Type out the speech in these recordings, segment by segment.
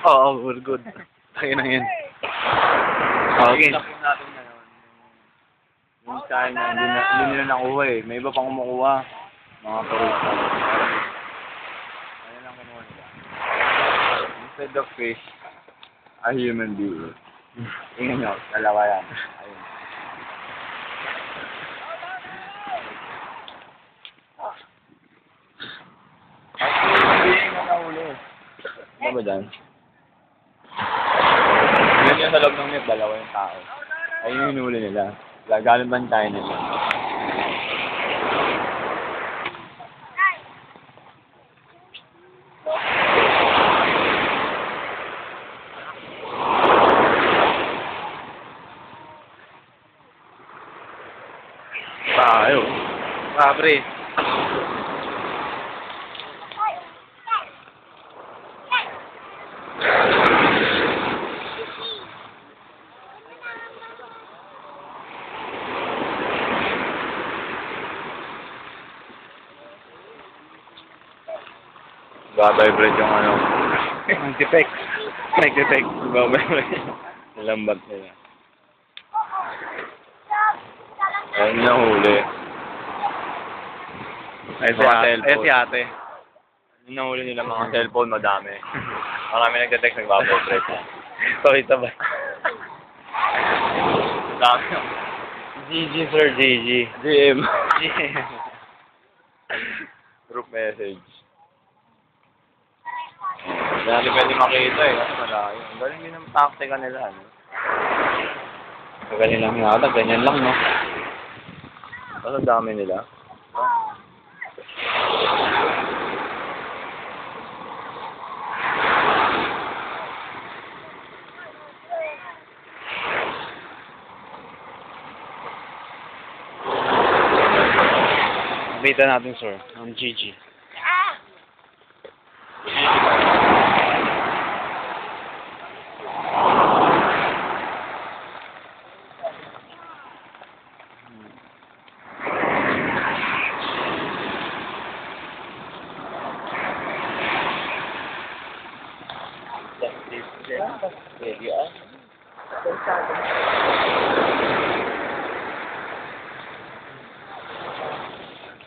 Oo, we're good. Tayo na yun. Okay. Yung kain na hindi nila nakuha eh. May iba pang kumukuha. Mga turista. Ano lang kinuha nila? Instead of fish, a human being. Tingnan nyo, dalawa yan. Ayun. Hindi na nahuli. Ano ba dyan? Yun yung sa loob ng net, dalawa yung tao. Ayun yung hinuli nila. Ganun bantayan nila. Tayo. Pre. Ba-vibrate yung ano. Nag-effect. Nag-effect. Ba-vibrate. Nalambat nila. Ayun nahuli. Ay, si ate. Yung nahuli nila mga cellphone, madami. Marami nagte-text, nag-vibrate. Sorry, sabay. Madami. GG, sir, GG. GM. GM. Group message. Hindi natin pwede makita eh, kasi malaki. Ang galing din ang taktika nila, ano? Ganyan lang yata, ganyan lang, no? Mas ang dami nila. Bita natin, sir. Ang GG.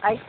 Ay.